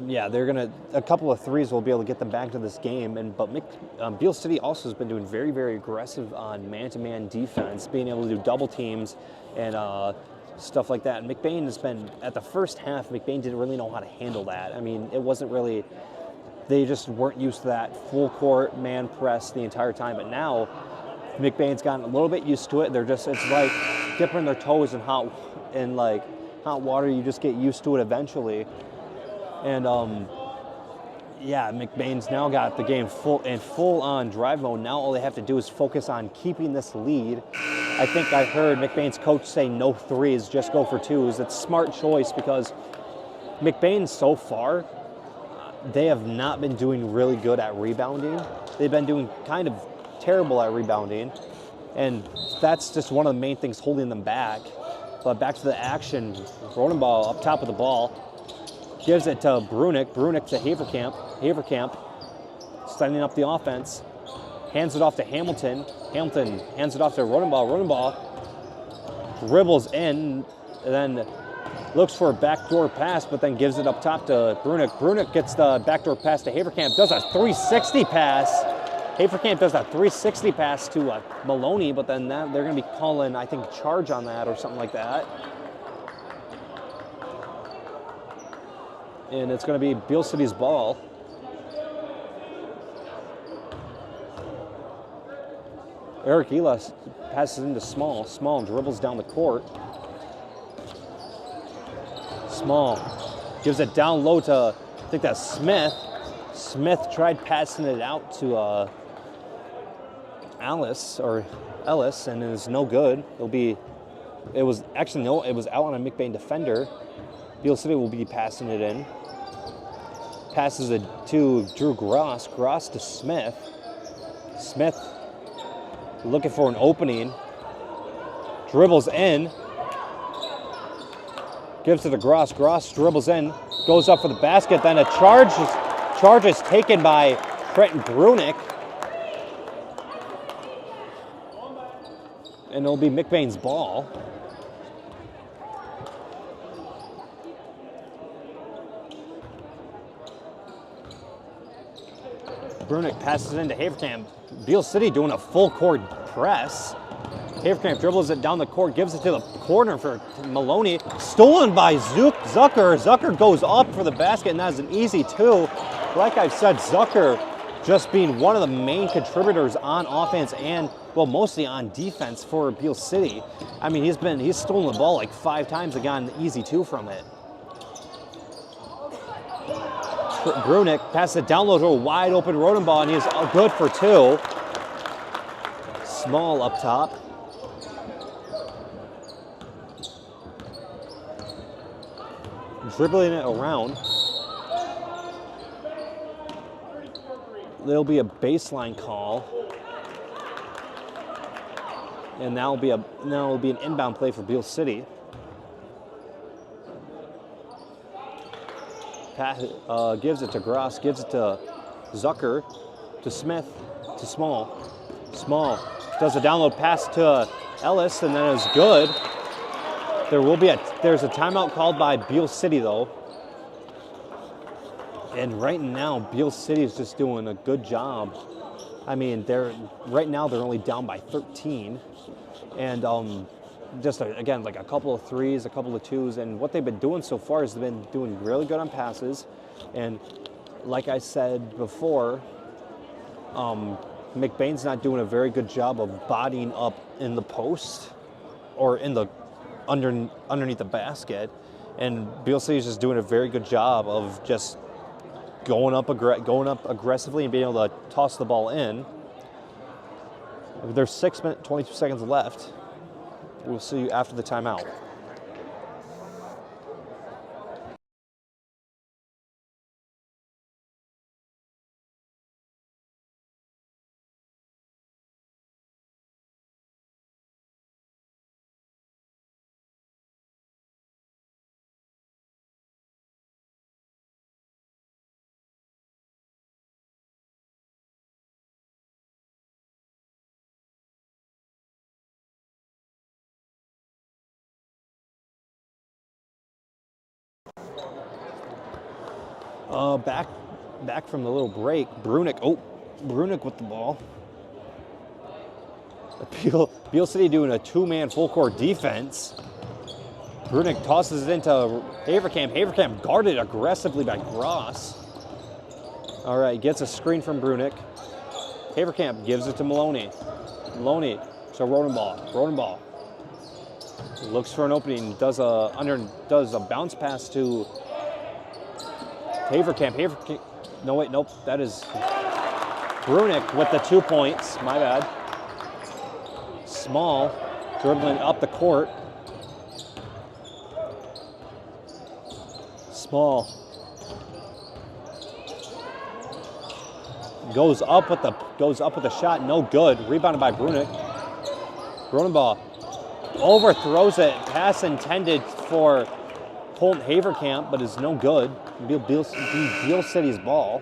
they're gonna a couple of threes will be able to get them back to this game. But Beal City also has been doing very, very aggressive on man-to-man defense, being able to do double teams and. Stuff like that. And McBain has been, at the first half, McBain didn't really know how to handle that. I mean, it wasn't really, they just weren't used to that full court man press the entire time. But now, McBain's gotten a little bit used to it. It's like dipping their toes in hot water. You just get used to it eventually. And yeah, McBain's now got the game full on drive mode. Now all they have to do is focus on keeping this lead. I think I heard McBain's coach say no threes, just go for twos. It's a smart choice because McBain so far, they have not been doing really good at rebounding. They've been doing kind of terrible at rebounding, and that's just one of the main things holding them back. But back to the action, Rodenbaugh up top of the ball, gives it to Brunick. Brunick to Haverkamp. Haverkamp setting up the offense. Hands it off to Hamilton. Hamilton hands it off to Rodenbaugh. Rodenbaugh dribbles in, and then looks for a backdoor pass, but then gives it up top to Brunick. Brunick gets the backdoor pass to Haverkamp. Does a 360 pass. Haverkamp does a 360 pass to Maloney, but then they're going to be calling, I think, charge on that or something like that. And it's going to be Beal City's ball. Eric Elas passes into Small. Small dribbles down the court. Small gives it down low to, I think that's Smith. Smith tried passing it out to Ellis, and it was no good. It was out on a McBain defender. Beal City will be passing it in. Passes it to Drew Gross. Gross to Smith. Smith looking for an opening. Dribbles in. Gives it to Gross. Gross dribbles in. Goes up for the basket. Then a charge is taken by Trenton Brunick. And it'll be McBain's ball. Brunick passes it into Haverkamp. Beal City doing a full court press. Haverkamp dribbles it down the court, gives it to the corner for Maloney. Stolen by Zucker. Zucker goes up for the basket, and that's an easy two. Like I've said, Zucker just being one of the main contributors on offense and, well, mostly on defense for Beal City. I mean, he's stolen the ball like 5 times and gotten an easy two from it. Brunick passes it down low to a wide open Rodenbaugh, and he's good for 2. Small up top. Dribbling it around. There'll be a baseline call. And now will be an inbound play for Beal City. Gives it to Gross, gives it to Zucker, to Smith, to Small. Small does a download pass to Ellis, and then it's good. There's a timeout called by Beal City though. And right now, Beal City is just doing a good job. I mean, right now they're only down by 13. And again, like a couple of threes, a couple of twos, and what they've been doing so far is they've been doing really good on passes. And like I said before, McBain's not doing a very good job of bodying up in the post or in the underneath the basket. And Beal City's just doing a very good job of just going up aggressively and being able to toss the ball in. There's 6 minutes, 22 seconds left. We'll see you after the timeout. Back from the little break. Brunick with the ball. Beal City doing a 2-man full court defense. Brunick tosses it into Haverkamp. Haverkamp guarded aggressively by Gross. All right, gets a screen from Brunick. Haverkamp gives it to Maloney. Maloney to Rodenball. Looks for an opening, does a bounce pass to Haverkamp. No, wait, nope, that is Brunick with the 2 points, my bad. Small, dribbling up the court. Small. Goes up with the shot, no good. Rebounded by Brunick. Rodenball overthrows it. Pass intended for Holt Haverkamp, but is no good. Beal City's ball.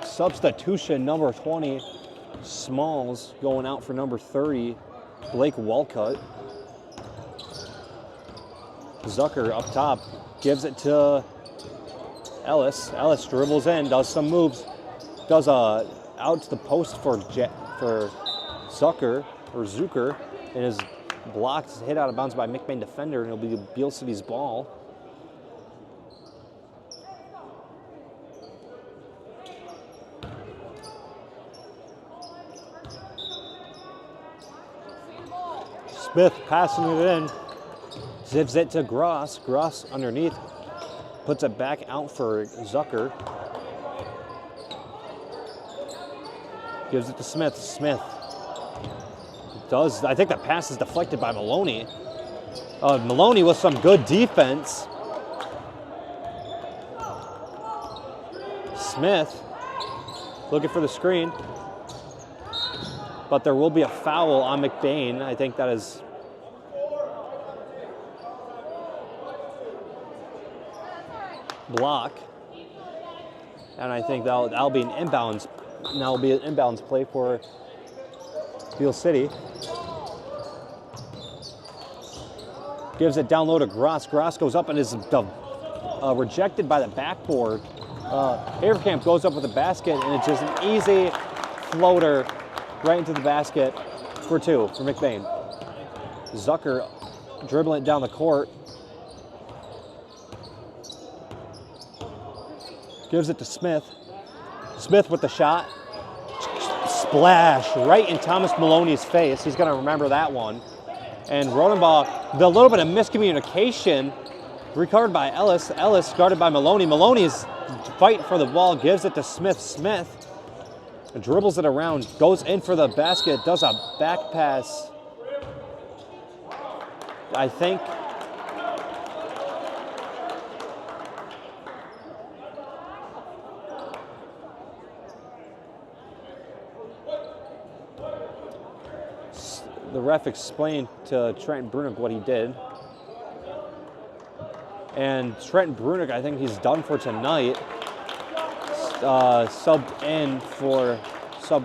Substitution number 20, Smalls going out for number 30, Blake Walcott. Zucker up top, gives it to Ellis. Ellis dribbles in, does some moves, does a out to the post for Zucker, and is blocked, hit out of bounds by McBain defender, and it'll be Beal City's ball. Smith passing it in, zips it to Gross. Gross underneath, puts it back out for Zucker. Gives it to Smith. Smith does, I think the pass is deflected by Maloney. Maloney with some good defense. Smith looking for the screen, but there will be a foul on McBain. I think that is block, and I think that'll be an inbounds. Now will be an inbounds play for Beal City. Gives it down low to Gross. Gross goes up and is rejected by the backboard. Haverkamp goes up with the basket, and it's just an easy floater right into the basket for 2 for McBain. Zucker dribbling it down the court. Gives it to Smith. Smith with the shot. Splash right in Thomas Maloney's face. He's going to remember that one. And Rodenball, the little bit of miscommunication, recovered by Ellis. Ellis guarded by Maloney. Maloney's fighting for the ball, gives it to Smith. Smith dribbles it around, goes in for the basket, does a back pass. I think the ref explained to Trenton Brunick what he did. And Trenton Brunick, I think he's done for tonight. Subbed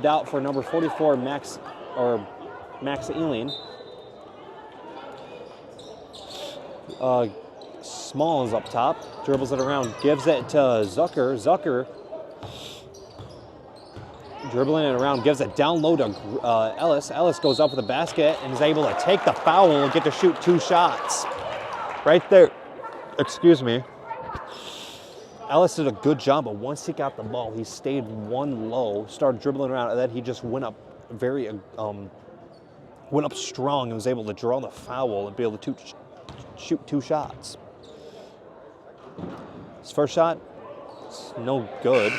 out for number 44, Max Ealing. Small is up top, dribbles it around, gives it to Zucker. Zucker dribbling it around, gives it down low to Ellis. Ellis goes up with the basket and is able to take the foul and get to shoot 2 shots. Right there. Excuse me. Ellis did a good job, but once he got the ball, he stayed one low, started dribbling around, and then he just went up strong and was able to draw the foul and be able to shoot 2 shots. His first shot, it's no good.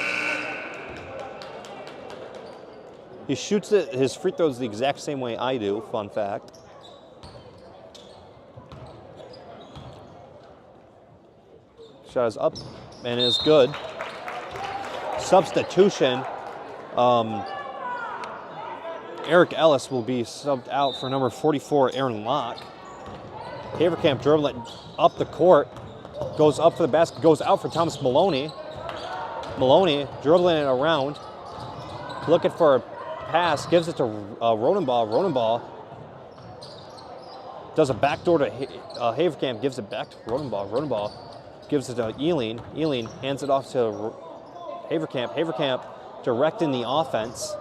He shoots his free throws the exact same way I do, fun fact. Shot is up and is good. Substitution. Eric Ellis will be subbed out for number 44, Aaron Locke. Haverkamp dribbling up the court, goes up for the basket, goes out for Thomas Maloney. Maloney dribbling it around, looking for a pass, gives it to Rodenball. Rodenball does a backdoor to Haverkamp, gives it back to Rodenball. Rodenball gives it to Ealing. Ealing hands it off to Haverkamp. Haverkamp directing the offense,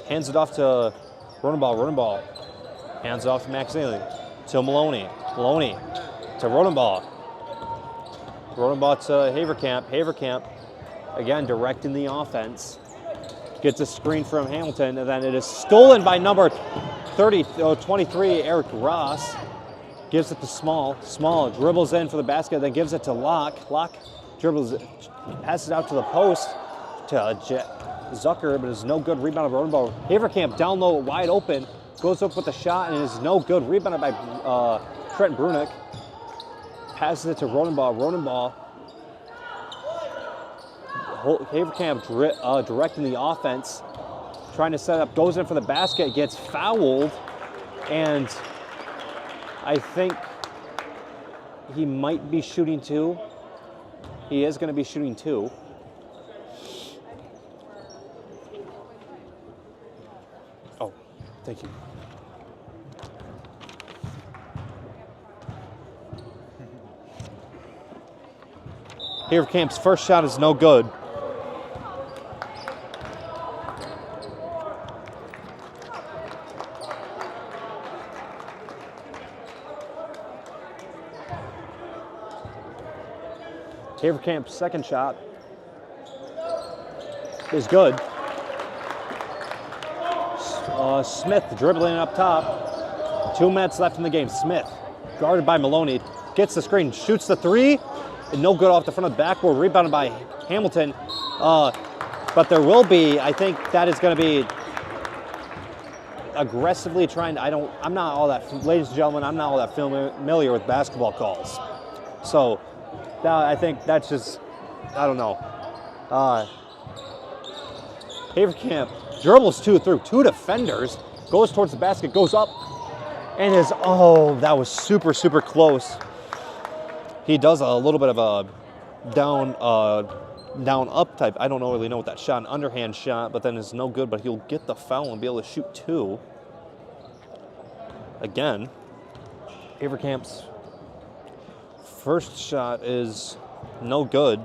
hands it off to Rodenball. Rodenball hands it off to Max Ealing. To Maloney. Maloney to Rodenball. Rolling ball to Haverkamp. Haverkamp, again, directing the offense. Gets a screen from Hamilton, and then it is stolen by number 23, Eric Ross. Gives it to Small. Small dribbles in for the basket, then gives it to Locke. Locke dribbles it, passes out to the post to Zucker, but it's no good. Rebound of Rodenball. Haverkamp down low, wide open. Goes up with the shot, and it is no good. Rebounded by Trent Brunick. Passes it to Rodenball. Rodenball. Haverkamp directing the offense, trying to set up, goes in for the basket, gets fouled, and I think he might be shooting 2. He is going to be shooting 2. Oh, thank you. Haverkamp's first shot is no good. Haverkamp's second shot is good. Smith dribbling up top. 2 minutes left in the game. Smith, guarded by Maloney, gets the screen, shoots the 3, and no good off the front of the backboard, rebounded by Hamilton. But there will be, I think that is going to be aggressively trying to, I'm not all that, ladies and gentlemen, I'm not all that familiar with basketball calls. So, I think that's just, I don't know. Haverkamp dribbles 2 through 2 defenders, goes towards the basket, goes up, and is, oh, that was super, super close. He does a little bit of a down up type. I don't really know what that shot, an underhand shot, but then it's no good, but he'll get the foul and be able to shoot 2. Again, Haverkamp's first shot is no good.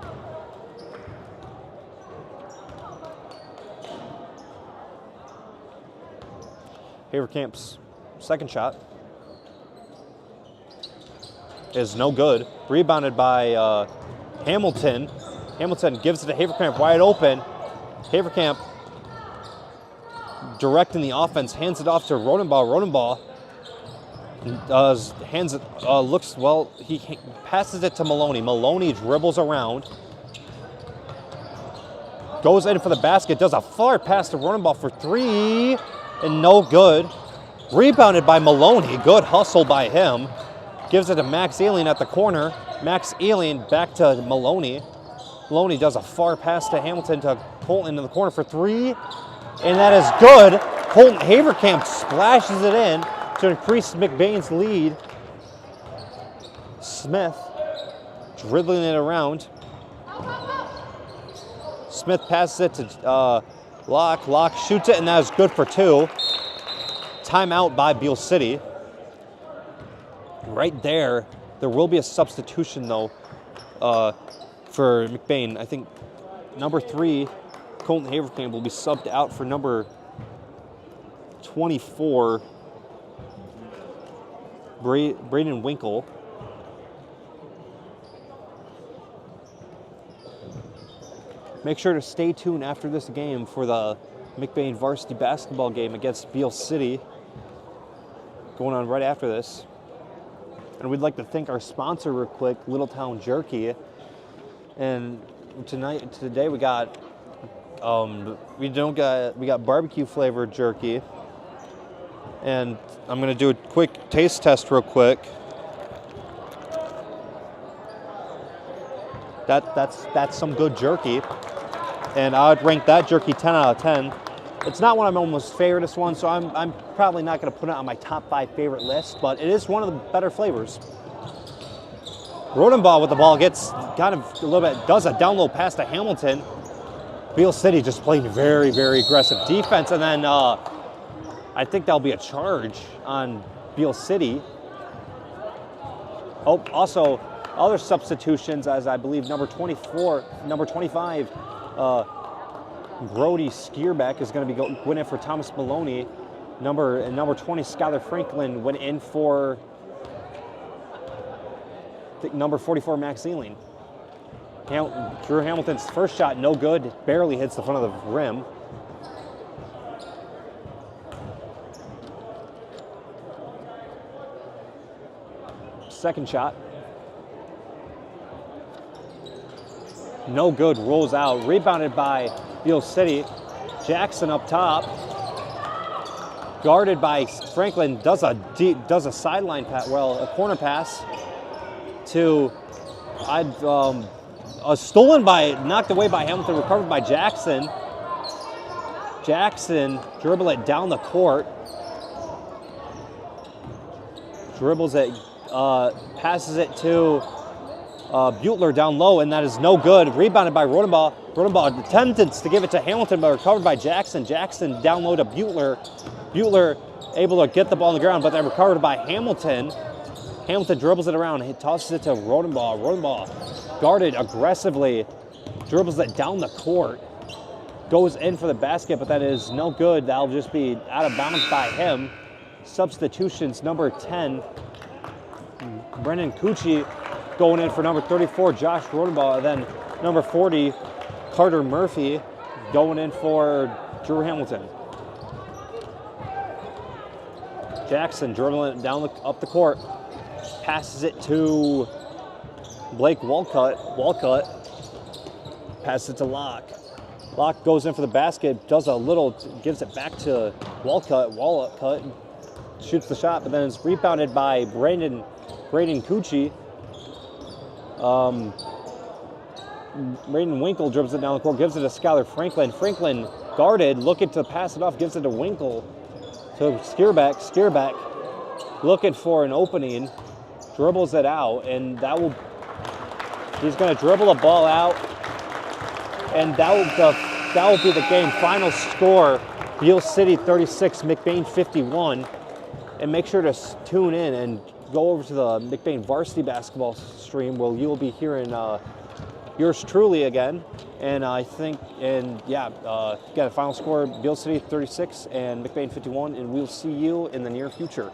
Haverkamp's second shot is no good. Rebounded by Hamilton. Hamilton gives it to Haverkamp wide open. Haverkamp directing the offense, hands it off to Rodenball. Rodenball hands it, looks, well, he passes it to Maloney. Maloney dribbles around, goes in for the basket, does a far pass to Rodenball for 3, and no good. Rebounded by Maloney, good hustle by him. Gives it to Max Ealing at the corner. Max Ealing back to Maloney. Maloney does a far pass to Hamilton to Colton in the corner for 3, and that is good. Colton Haverkamp splashes it in to increase McBain's lead. Smith dribbling it around. Smith passes it to Locke. Locke shoots it, and that is good for 2. Timeout by Beal City. Right there, there will be a substitution though for McBain. I think number 3, Colton Haverkamp, will be subbed out for number 24, Braden Winkle. Make sure to stay tuned after this game for the McBain varsity basketball game against Beal City, going on right after this. And we'd like to thank our sponsor real quick, Little Town Jerky. And today we got we got barbecue flavored jerky. And I'm gonna do a quick taste test real quick. That's some good jerky. And I would rank that jerky 10 out of 10. It's not one of my most favoriteest ones, so I'm probably not going to put it on my top 5 favorite list, but it is one of the better flavors. Rodenball with the ball gets kind of a little bit, does a down low pass to Hamilton. Beal City just playing very, very aggressive defense, and then I think that'll be a charge on Beal City. Oh, also other substitutions, as I believe number 25, Brody Skierbeck is going to be going in for Thomas Maloney. Number 20, Skylar Franklin went in for number 44, Max Ealing. Drew Hamilton's first shot, no good, barely hits the front of the rim. Second shot. No good, rolls out, rebounded by Beal City. Jackson up top, guarded by Franklin, does a sideline pass, a corner pass to, knocked away by Hamilton, recovered by Jackson. Jackson dribble it down the court, dribbles it, passes it to Butler down low, and that is no good. Rebounded by Rodenbaugh. Rodenbaugh attempted to give it to Hamilton, but recovered by Jackson. Jackson down low to Butler. Butler able to get the ball on the ground, but then recovered by Hamilton. Hamilton dribbles it around. He tosses it to Rodenbaugh. Rodenbaugh guarded aggressively. Dribbles it down the court. Goes in for the basket, but that is no good. That'll just be out of bounds by him. Substitutions, number 10, Brendan Cucci going in for number 34, Josh Rodenbaugh, and then number 40, Carter Murphy, going in for Drew Hamilton. Jackson dribbling it down up the court, passes it to Blake Walcott. Walcott passes it to Locke. Locke goes in for the basket, gives it back to Walcott. Walcott shoots the shot, but then it's rebounded by Braden Cucci. Braden Winkle dribbles it down the court, gives it to Skylar Franklin. Franklin guarded, looking to pass it off, gives it to Winkle. So Skierback looking for an opening, dribbles it out, and he's going to dribble the ball out, and that will be the game. Final score, Beal City 36, McBain 51. And make sure to tune in and go over to the McBain varsity basketball stream where you'll be hearing yours truly again. And again, final score, Beal City 36 and McBain 51, and we'll see you in the near future.